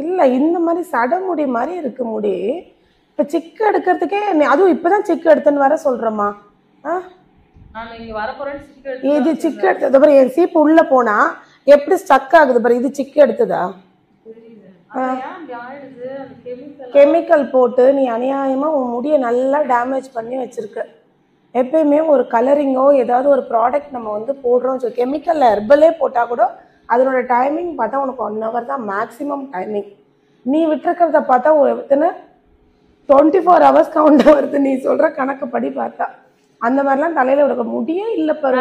இல்ல இந்த மாதிரி சடமுடி மாதிரி இருக்கு முடி. இப்ப சிக்கு எடுக்கிறதுக்கே அதுவும் இப்பதான் சிக்கு எடுத்துன்னு வர சொல்றமா. இது சிக்கு எடுத்தது பாரு, என் சீப்பு உள்ள போனா எப்படி ஸ்டக் ஆகுது பாரு, இது சிக்கு எடுத்ததா? கெமிக்கல் போட்டு நீ அநியாயமா உன் முடியை நல்லா டேமேஜ் பண்ணி வச்சிருக்க. எப்பயுமே ஒரு கலரிங்கோ ஏதாவது ஒரு ப்ராடக்ட் நம்ம வந்து போடுறோம், கெமிக்கல்ல ஹெர்பலே போட்டா கூட அதனோட டைமிங் பார்த்தா உனக்கு 1 hour தான் மேக்ஸிமம் டைமிங். நீ விட்டுருக்கிறத பார்த்தா எத்தனை 24 hours கவுண்ட் வருது நீ சொல்ற கணக்குப்படி பார்த்தா. அந்த மாதிரிலாம் தலையில விட முடியே இல்லை பாரு.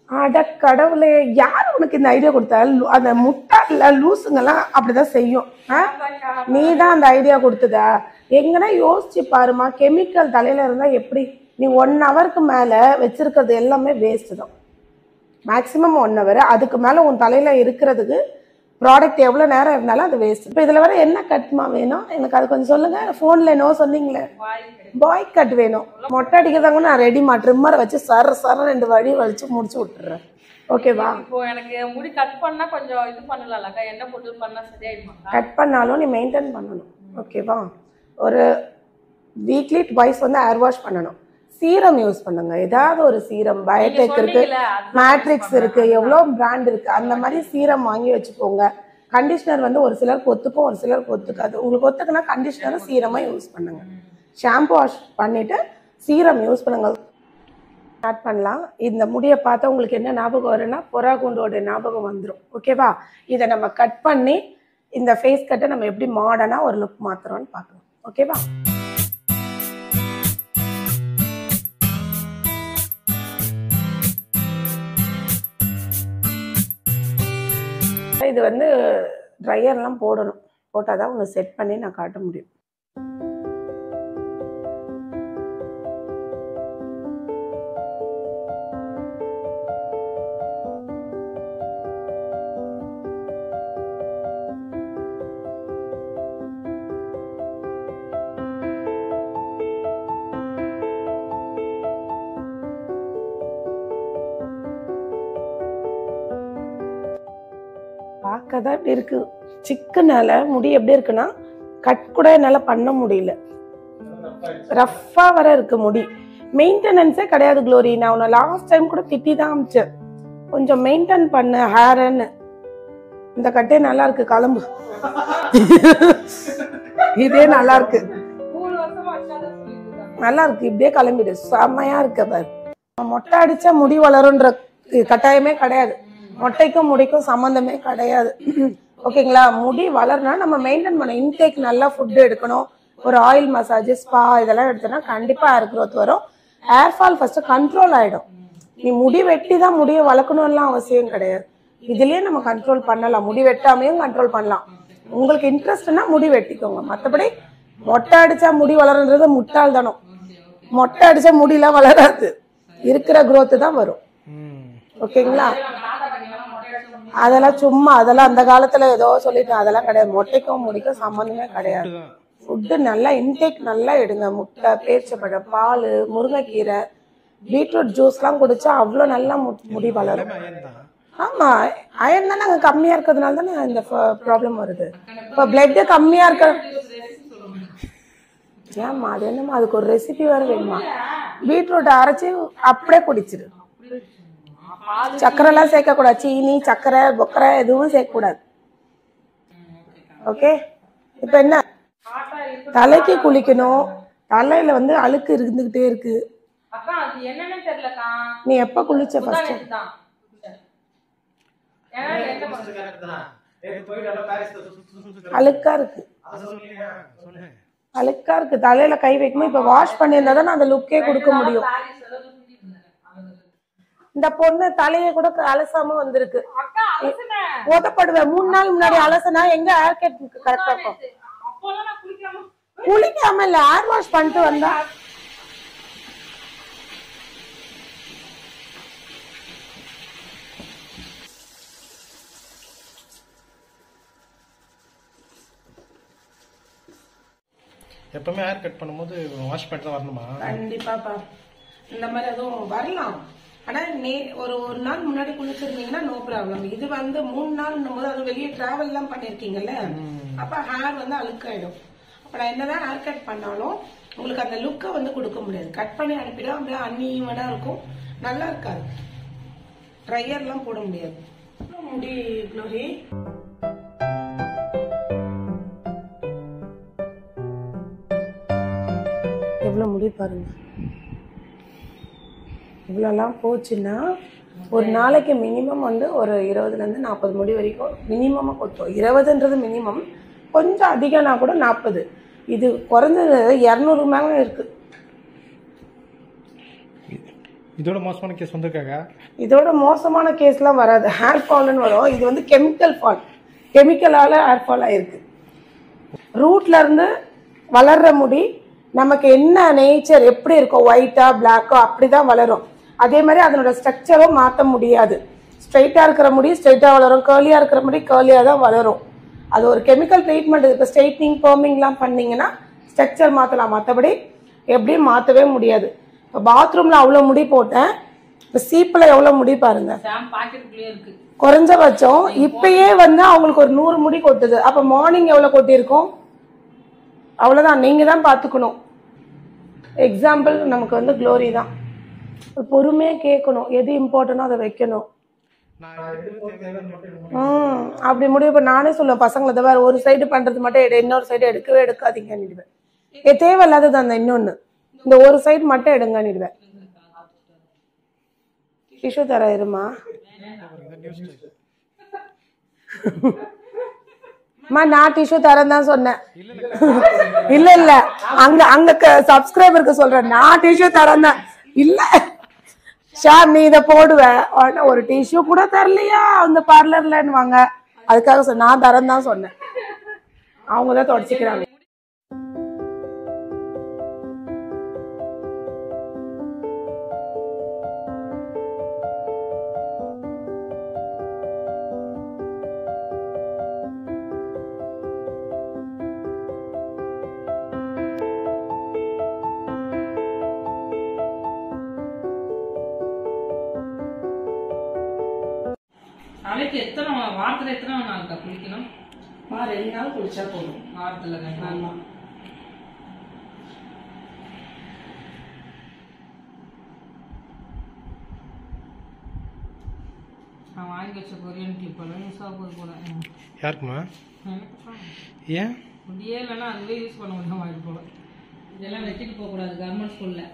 அட கடவுளே, யார் உனக்கு இந்த ஐடியா கொடுத்தா? அந்த முட்டாள்ல லூசுங்கெல்லாம் அப்படிதான் செய்யும். நீ தான் அந்த ஐடியா கொடுத்ததா? எங்கன்னா யோசிச்சு பாருமா. கெமிக்கல் தலையில இருந்தா எப்படி? நீ 1 hourக்கு மேல வச்சிருக்கிறது எல்லாமே வேஸ்ட் தான். Maximum 1 hour. அதுக்கு மேல உன் தலையில இருக்கிறதுக்கு ப்ராடக்ட் எவ்வளோ நேரம் இருந்தாலும் அது வேஸ்ட். இப்போ இதில் வர என்ன கட்மா வேணும் எனக்கு அது கொஞ்சம் சொல்லுங்க. ஃபோனில் என்னவோ சொன்னீங்களே, பாய் கட் வேணும். மொட்டை அடிக்கிறதாங்க நான் ரெடிமா ட்ரிம்மரை வச்சு சர 2 வழி வச்சு முடிச்சு விட்டுறேன். ஓகேவா? இப்போ எனக்கு முடி கட் பண்ணா கொஞ்சம் இது பண்ணலாம்லக்கா, என்ன போட்டு பண்ணா சரியாயிடுமா? கட் பண்ணாலும் நீ மெயின்டைன் பண்ணணும். ஓகேவா? ஒரு வீக்லி ட்வைஸ் வந்து ஹேர் வாஷ் பண்ணணும். சீரம் யூஸ் பண்ணுங்க. ஏதாவது ஒரு சீரம், பயோடெக் இருக்கு, மேட்ரிக்ஸ் இருக்கு, எவ்வளோ பிராண்ட் இருக்கு. அந்த மாதிரி சீரம் வாங்கி வச்சுக்கோங்க. கண்டிஷனர் வந்து ஒரு சிலருக்கு ஒத்துக்கும், ஒரு சிலருக்கு ஒத்துக்காது. உங்களுக்கு ஒத்துக்குன்னா கண்டிஷனரும் சீரமா யூஸ் பண்ணுங்க. ஷாம்பு வாஷ் பண்ணிட்டு சீரம் யூஸ் பண்ணுங்க. ஸ்டார்ட் பண்ணலாம். இந்த முடியை பார்த்தா உங்களுக்கு என்ன ஞாபகம் வரும்னா பொறாகுண்டோட ஞாபகம் வந்துடும். ஓகேவா? இதை நம்ம கட் பண்ணி இந்த ஃபேஸ் கட்டை நம்ம எப்படி மாடர்னா ஒரு லுக் மாத்துறோம்னு பார்க்கலாம். ஓகேவா? இது வந்து ட்ரையர்லாம் போடணும். போட்டால் தான் உங்களுக்கு செட் பண்ணி நான் காட்ட முடியும். பார்க்கதான் இப்படி இருக்கு. சிக்கனால முடி எப்படி இருக்குன்னா கட் கூட என்னால பண்ண முடியல. ரஃபா வர இருக்கு முடி. மெயின்டெனன்ஸே கிடையாது க்ளோரி. நான் உன்னை லாஸ்ட் டைம் கூட திட்டி தான் அமிச்சேன், கொஞ்சம் மெயின்டைன் பண்ண ஹேர்ன்னு. இந்த கட்டே நல்லா இருக்கு, கிளம்பு. இதே நல்லா இருக்கு, நல்லா இருக்கு. இப்படியே கிளம்பிடு, செம்மையா இருக்கு பாரு. மொட்டை அடிச்சா முடி வளரும்ன்ற கட்டாயமே கிடையாது. மொட்டைக்கும் முடிக்கும் சம்மந்தமே கிடையாது. ஓகேங்களா? முடி வளர்னா நம்ம மெயின்டைன் பண்ணணும். இன்டேக் நல்லா ஃபுட்டு எடுக்கணும். ஒரு ஆயில் மசாஜ், ஸ்பா இதெல்லாம் எடுத்தோன்னா கண்டிப்பாக ஹேர் க்ரோத் வரும். ஹேர் ஃபால் ஃபர்ஸ்ட் கண்ட்ரோல் ஆகிடும். நீ முடி வெட்டி தான் முடியை வளர்க்கணும்லாம் அவசியம் கிடையாது. இதுலேயே நம்ம கண்ட்ரோல் பண்ணலாம். முடி வெட்டாமையும் கண்ட்ரோல் பண்ணலாம். உங்களுக்கு இன்ட்ரெஸ்ட்னா முடி வெட்டிக்கோங்க. மற்றபடி மொட்டை அடித்தா முடி வளருன்றது முட்டாள் தானோ. மொட்டை அடித்தா முடியெல்லாம் வளராது, இருக்கிற க்ரோத்து தான் வரும். ஓகேங்களா? அதெல்லாம் சும்மா, அதெல்லாம் அந்த காலத்துல ஏதோ சொல்லிட்டேன். அதெல்லாம் கிடையாது. மொட்டைக்கும் முடிக்கும் சம்மந்தமே கிடையாது. ஃபுட்டு நல்லா இன்டேக் நல்லா எடுங்க. முட்டை, பேரிச்சம்பழம், பால், முருங்கைக்கீரை, பீட்ரூட் ஜூஸ்லாம் குடிச்சா அவ்வளோ நல்லா முடி வளரும். ஆமா, அயன் தானே அங்கே கம்மியா இருக்கிறதுனால தானே இந்த ப்ராப்ளம் வருது. இப்போ பிளட் கம்மியா இருக்க. ஏம்மா அது என்னம்மா, அதுக்கு ஒரு ரெசிபி வேற வேணுமா? பீட்ரூட் அரைச்சி அப்படியே குடிச்சிரு. சக்கரைலாம் சேர்க்கக்கூடாது. சீனி, சக்கரை, பொக்கரை எதுவும் சேர்க்கக்கூடாது. ஓகே? இப்போ என்ன, தலைக்கு குளிக்கணும். தலையில வந்து அழுக்கு இருந்துகிட்டே இருக்கு. நீ எப்ப குளிச்ச ஃபர்ஸ்ட்? அழுக்கா இருக்கு, அழுக்கா இருக்கு. தலையில கை வைக்கணும். இப்ப வாஷ் பண்ணியிருந்தா தான் அந்த லுக்கே கொடுக்க முடியும். இந்த பொண்ணு தலையை கூட அலசாம வந்திருக்கு. உதப்படுவேன். 3 நாள் முன்னாடி அலசனா எங்க ஹேர் கட் கரெக்டா இருக்கும். குளிக்காம இல்ல, ஹேர் வாஷ் பண்ணிட்டு வந்தா. எப்பவுமே ஹேர் கட் பண்ணும்போது வாஷ் பண்ணிட்டு தான் வரணுமா? கண்டிப்பாப்பா. இந்த மாதிரி அதுவும் வரலாம். ஆனா ஒரு நாள் முன்னாடி குளிச்சிருந்தீங்கன்னா நோ ப்ராப்ளம். இது வந்து 3 நாள்னும் போது அது வெளியே டிராவல் எல்லாம் பண்ணிருக்கீங்கல்ல, அப்ப ஹேர் வந்து அழுக்காயிடும். அப்ப நான் என்னதான் ஹேர் கட் பண்ணாலும் உங்களுக்கு அந்த லுக்கை வந்து கொடுக்க முடியாது. கட் பண்ணி அனுப்பிடும் அப்படியே அன்ஈவனா இருக்கும், நல்லா இருக்காது. ட்ரையர்லாம் போட முடியாது. முடி க்ளோரி எவ்வளவு முடி பாருங்க. இவ்வளோலாம் போச்சுன்னா ஒரு நாளைக்கு மினிமம் வந்து ஒரு 20லேருந்து 40 முடி வரைக்கும் மினிமமாக கொத்தும். 20ன்றது மினிமம், கொஞ்சம் அதிகம்னா கூட 40. இது குறைஞ்சது 200 மேலே இருக்கு. இதோட மோசமான கேஸ் வந்திருக்காங்க. இதோட மோசமான கேஸ்லாம் வராது, ஹேர் ஃபால்னு வரும். இது வந்து கெமிக்கல் ஃபால், கெமிக்கலால் ஹேர் ஃபால் ஆயிருக்கு. ரூட்ல இருந்து வளர்ற முடி நமக்கு என்ன நேச்சர் எப்படி இருக்கோ, ஒயிட்டா பிளாக்கோ அப்படிதான் வளரும். அதே மாதிரி அதனோட ஸ்ட்ரக்சரும் மாற்ற முடியாது. ஸ்ட்ரைட்டா இருக்கிற முடி ஸ்ட்ரைட்டா வளரும், கேர்லியா இருக்கிற முடி கேர்லியா தான் வளரும். அது ஒரு கெமிக்கல் ட்ரீட்மெண்ட். இப்போ ஸ்ட்ரைட்னிங் பர்மிங்லாம் பண்ணீங்கன்னா ஸ்ட்ரக்சர் மாற்றலாம், மற்றபடி எப்படியும் மாற்றவே முடியாது. இப்போ பாத்ரூம்ல அவ்வளோ முடி போட்டேன், இப்போ சீப்பில் எவ்வளோ முடி பாருங்க. குறைஞ்சபட்சம் இப்பயே வந்து அவங்களுக்கு ஒரு 100 முடி கொட்டுது. அப்போ மார்னிங் எவ்வளோ கொட்டியிருக்கும்? அவ்வளோதான், நீங்கள் தான் பார்த்துக்கணும். எக்ஸாம்பிள் நமக்கு வந்து க்ளோரி தான். பொறுமையாக கேட்கணும், எது இம்பார்ட்டனோ அதை வைக்கணும். அப்படி முடியும். இப்போ நானே சொல்லுவேன் பசங்களை, தவிர ஒரு சைடு பண்ணுறது மட்டும் இன்னொரு சைடு எடுக்கவே எடுக்காதீங்கன்னுடுவேன். தேவையில்லாதது அந்த இன்னொன்று, இந்த ஒரு சைடு மட்டும் எடுங்கன்னுடுவேன். டிஷ்யூ தர இருமா நான் டிஷ்யூ தரேன் தான் சொன்னேன். இல்ல இல்ல, அங்க சப்ஸ்கிரைபருக்கு சொல்றேன், நான் டிஷ்யூ தரேன் தான். இல்ல ஷார் நீ இதை போடுவ, ஒரு டிஷ்யூ கூட தரலையா அந்த பார்லர்லன்னு வாங்க. அதுக்காக நான் தரேன் தான் சொன்னேன். அவங்கதான் தொடச்சிக்கிறாங்க. நாளைக்கு வாரத்துல எத்தனை நாள் குளிக்கணும்? 2 நாள் குளிச்சா போதும். வாரத்துல 2 நாள். நான் வாங்கி வச்ச கொரியன் கிளிப் போல. யாருக்குமா? ஏன் முடியே இல்லைன்னா அதுவே யூஸ் பண்ண முடியாம வாங்கி போல. இதெல்லாம் வச்சுட்டு போக கூடாது கவர்மெண்ட் ஸ்கூல்ல.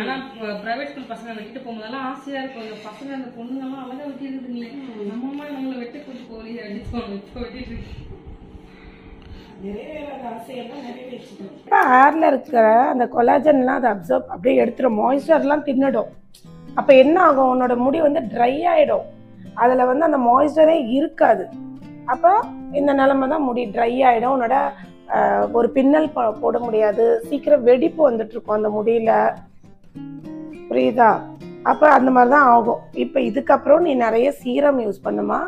ஆனா பிரைவேட் ஸ்கூல் பசங்க வெட்டிட்டு போகும்போதெல்லாம் ஆசையா இருக்கும். பசங்க அந்த பொண்ணுங்கெல்லாம் அழகா வெட்டி இருக்குதுங்களே, நம்ம அம்மா நம்மளை வெட்ட கூட்டு போலி இப்போ வெட்டிட்டு இருக்கு. ஹேர்ல இருக்கிற அந்த கொலாஜன்லாம் அதை அப்சர்வ் அப்படியே எடுத்துடும், மாய்ஸ்சர்லாம் தின்னுடும். அப்ப என்ன ஆகும், உன்னோட முடி வந்து ட்ரை ஆயிடும், அதுல வந்து அந்த மாய்ஸ்சரே இருக்காது. அப்போ இந்த நிலைமை தான், முடி ட்ரை ஆயிடும், உன்னோட ஒரு பின்னல் போட முடியாது, சீக்கிரம் வெடிப்பு வந்துட்டு இருக்கும் அந்த முடியில, புரியுதா? அப்போ அந்த மாதிரி தான் ஆகும். இப்போ இதுக்கப்புறம் நீ நிறைய சீரம் யூஸ் பண்ணுமா,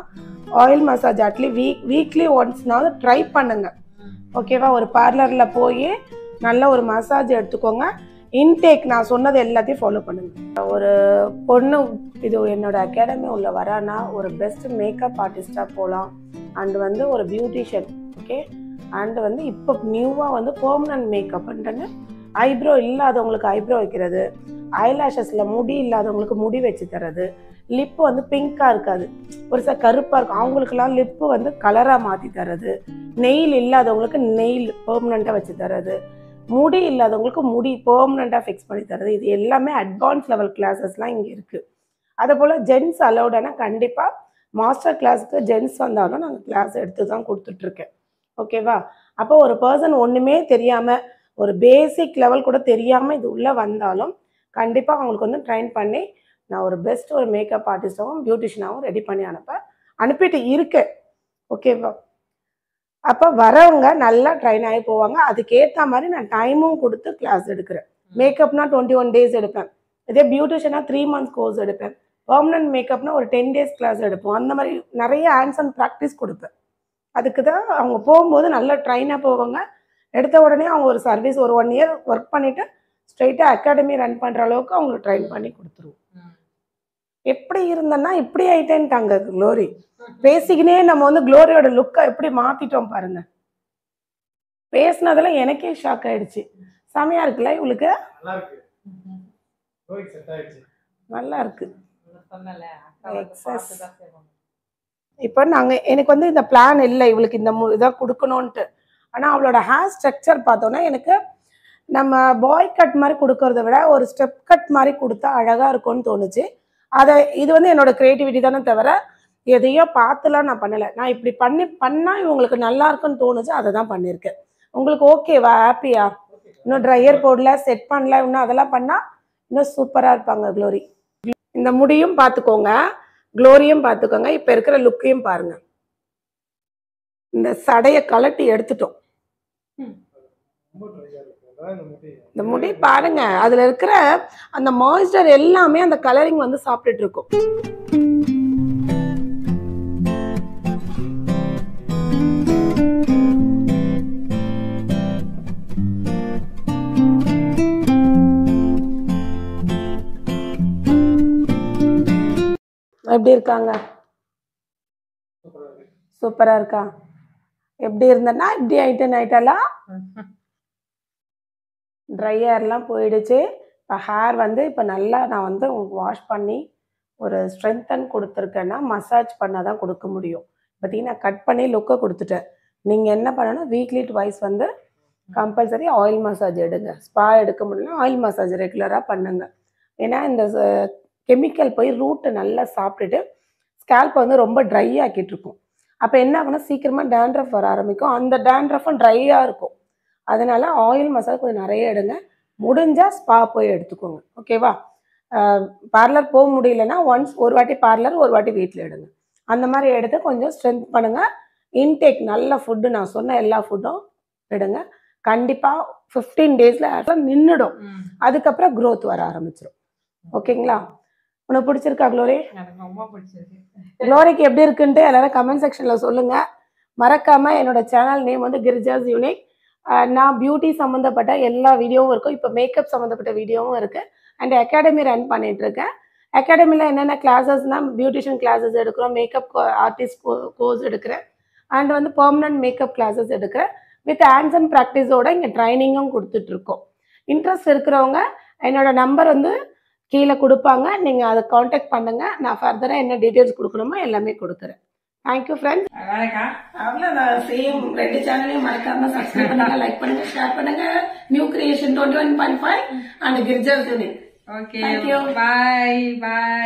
ஆயில் மசாஜ் வீக்லி ஒன்ஸ்னாவது ட்ரை பண்ணுங்க, ஓகேவா? ஒரு பார்லரில் போய் நல்ல ஒரு மசாஜ் எடுத்துக்கோங்க. இன்டேக் நான் சொன்னது எல்லாத்தையும் ஃபாலோ பண்ணுங்க. ஒரு பொண்ணு இது என்னோட அகாடமி உள்ள வரானா ஒரு பெஸ்ட் மேக்கப் ஆர்டிஸ்டாக போகலாம். அண்ட் வந்து ஒரு பியூட்டிஷியன், ஓகே. அண்ட் வந்து இப்போ நியூவாக வந்து பெர்மனன்ட் மேக்கப்ன்றது, ஐப்ரோ இல்லாதவங்களுக்கு ஐப்ரோ வைக்கிறது, ஐலாஷஸில் முடி இல்லாதவங்களுக்கு முடி வச்சு தர்றது, லிப்பு வந்து பிங்காக இருக்காது, ஒரு சில கருப்பாக இருக்கும், அவங்களுக்கெல்லாம் லிப்பு வந்து கலராக மாற்றி தர்றது, நெயில் இல்லாதவங்களுக்கு நெயில் பெர்மனண்ட்டாக வச்சு தர்றது, முடி இல்லாதவங்களுக்கு முடி பெர்மனண்ட்டாக ஃபிக்ஸ் பண்ணி தர்றது. இது எல்லாமே அட்வான்ஸ் லெவல் கிளாஸஸ்லாம் இங்கே இருக்குது. அதே போல் ஜென்ஸ் அலௌடானா கண்டிப்பாக மாஸ்டர் கிளாஸுக்கு ஜென்ஸ் வந்தாலும் நாங்கள் கிளாஸ் எடுத்து தான் கொடுத்துட்ருக்கேன், ஓகேவா? அப்போ ஒரு பர்சன் ஒன்றுமே தெரியாமல், ஒரு பேசிக் லெவல் கூட தெரியாமல் இது உள்ளே வந்தாலும் கண்டிப்பாக அவங்களுக்கு வந்து ட்ரைன் பண்ணி நான் ஒரு பெஸ்ட் ஒரு மேக்கப் ஆர்டிஸ்டாகவும் பியூட்டிஷியனாகவும் ரெடி பண்ணி அனுப்பிட்டு இருக்கேன், ஓகேவா? அப்போ வரவங்க நல்லா ட்ரைன் ஆகி போவாங்க. அதுக்கேற்ற மாதிரி நான் டைமும் கொடுத்து கிளாஸ் எடுக்கிறேன். மேக்கப்னா 21 டேஸ் எடுப்பேன், இதே பியூட்டிஷியனாக 3 months கோர்ஸ் எடுப்பேன், பெர்மனன்ட் மேக்கப்னா ஒரு 10 days கிளாஸ் எடுப்போம். அந்த மாதிரி நிறைய ஹேண்ட்ஸ் அண்ட் ப்ராக்டிஸ் கொடுப்பேன். அதுக்கு தான் அவங்க போகும்போது நல்லா ட்ரைனாக போவாங்க. எடுத்த உடனே அவங்க ஒரு சர்வீஸ் ஒரு 1 year ஒர்க் பண்ணிவிட்டு ஸ்ட்ரெயிட்டாக அகாடமி ரன் பண்ணுற அளவுக்கு அவங்களுக்கு ட்ரைன் பண்ணி கொடுத்துருவோம். எப்படி இருந்தேன்னா இப்படி ஆயிட்டேன்ட்டாங்க க்ளோரி. பேசிக்கினே நம்ம வந்து க்ளோரியோட லுக்கை எப்படி மாத்திட்டோம் பாருங்க. பேசினதுல எனக்கே ஷாக் ஆயிடுச்சு. செமையா இருக்குல்ல இவளுக்கு? நல்லா இருக்கு. க்ளோரிக்கு செட் ஆயிடுச்சு. நல்லா இருக்கு. சொன்னல எக்ஸஸ். இப்போ எனக்கு வந்து இந்த பிளான் இல்லை இவளுக்கு இந்த இதாக கொடுக்கணும்ன்ட்டு. ஆனால் அவளோட ஹேர் ஸ்ட்ரக்சர் பார்த்தோன்னா எனக்கு நம்ம பாய் கட் மாதிரி கொடுக்கறத விட ஒரு ஸ்டெப் கட் மாதிரி கொடுத்தா அழகாக இருக்கும்னு தோணுச்சு. இது வந்து என்னோட கிரியேட்டிவிட்டி தானே தவிர எதையோ பார்த்துலாம் நான் பண்ணலை. நான் இப்படி பண்ணால் இவங்களுக்கு நல்லா இருக்குன்னு தோணுச்சு, அதை தான் பண்ணியிருக்கேன். உங்களுக்கு ஓகேவா? ஹாப்பியா? இன்னும் ட்ரையர் போடல, செட் பண்ணல, இன்னும் அதெல்லாம் பண்ணால் இன்னும் சூப்பராக இருப்பாங்க க்ளோரி. இந்த முடியும் பார்த்துக்கோங்க, க்ளோரியும் பார்த்துக்கோங்க. இப்போ இருக்கிற லுக்கையும் பாருங்க. இந்த சடையை கலட்டி எடுத்துட்டோம். இந்த முடி பாருங்க, அதுல இருக்கிற அந்த மாய்ஸ்சர் எல்லாமே அந்த கலரிங் வந்து சாப்பிட்டுட்டு இருக்கும். எப்படி இருக்காங்க? சூப்பரா இருக்கா? எப்படி இருந்தேன்னா இப்படி ஆயிட்டாலாம். ட்ரை ஹேர்லாம் போயிடுச்சு. இப்போ ஹேர் வந்து இப்போ நல்லா நான் வந்து வாஷ் பண்ணி ஒரு ஸ்ட்ரென்தன் கொடுத்துருக்கேன்னா மசாஜ் பண்ணால் தான் கொடுக்க முடியும். பார்த்தீங்கன்னா கட் பண்ணி லுக்கை கொடுத்துட்டேன். நீங்கள் என்ன பண்ணணும், வீக்லி ட்வைஸ் வந்து கம்பல்சரி ஆயில் மசாஜ் எடுங்க. ஸ்பா எடுக்க முடியல, ஆயில் மசாஜ் ரெகுலராக பண்ணுங்க. ஏன்னா இந்த கெமிக்கல் போய் ரூட்டை நல்லா சாப்பிட்டுட்டு ஸ்கேல்ப்பை வந்து ரொம்ப ட்ரை ஆக்கிட்டு இருக்கும். அப்போ என்ன ஆகும்னா சீக்கிரமாக டேண்ட்ரஃப் வர ஆரம்பிக்கும். அந்த டேண்ட்ரஃபும் ட்ரையாக இருக்கும். அதனால ஆயில் மசாஜ் கொஞ்சம் நிறைய எடுங்க. முடிஞ்சால் ஸ்பா போய் எடுத்துக்கோங்க. ஓகேவா? பார்லர் போக முடியலன்னா ஒன்ஸ் ஒரு வாட்டி பார்லர், ஒரு வாட்டி வீட்டில் எடுங்க. அந்த மாதிரி எடுத்து கொஞ்சம் ஸ்ட்ரென்த் பண்ணுங்க. இன்டேக் நல்ல ஃபுட்டு, நான் சொன்ன எல்லா ஃபுட்டும் எடுங்க. கண்டிப்பாக 15 டேஸில் நின்றுடும். அதுக்கப்புறம் க்ரோத் வர ஆரம்பிச்சிடும். ஓகேங்களா? உனக்கு பிடிச்சிருக்கா க்ளோரி? எனக்கு ரொம்ப பிடிச்சிருக்கு. க்ளோரிக்கு எப்படி இருக்குன்ட்டு எல்லாரும் கமெண்ட் செக்ஷனில் சொல்லுங்கள். மறக்காமல் என்னோட சேனல் நேம் வந்து கிரிஜாஸ் யூனிக். நான் பியூட்டி சம்மந்தப்பட்ட எல்லா வீடியோவும் இருக்கும். இப்போ மேக்கப் சம்மந்தப்பட்ட வீடியோவும் இருக்குது. அண்ட் அகாடமி ரன் பண்ணிகிட்ருக்கேன். அகாடமியில் என்னென்ன கிளாஸஸ்னால் பியூட்டிஷியன் கிளாஸஸ் எடுக்கிறோம், மேக்கப் ஆர்டிஸ்ட் கோர்ஸ் எடுக்கிறேன், அண்ட் வந்து பெர்மனன்ட் மேக்கப் கிளாஸஸ் எடுக்கிறேன். வித் ஹேண்ட்ஸ் அண்ட் ப்ராக்டிஸோட இங்கே ட்ரைனிங்கும் கொடுத்துட்ருக்கோம். இன்ட்ரெஸ்ட் இருக்கிறவங்க என்னோட நம்பர் வந்து கீழே கொடுப்பாங்க. நீங்கள் அதை காண்டாக்ட் பண்ணுங்கள். நான் ஃபர்தராக என்ன டீட்டெயில்ஸ் கொடுக்கணுமோ எல்லாமே கொடுக்குறேன். Thank you friends. அவ்வளோதான். சேம் 2 சேனலையும் மறக்காம சப்ஸ்கிரைப் பண்ணுங்க, லைக் பண்ணுங்க, ஷேர் பண்ணுங்க. New creation 21.5 and Girija's unique. Okay, bye bye.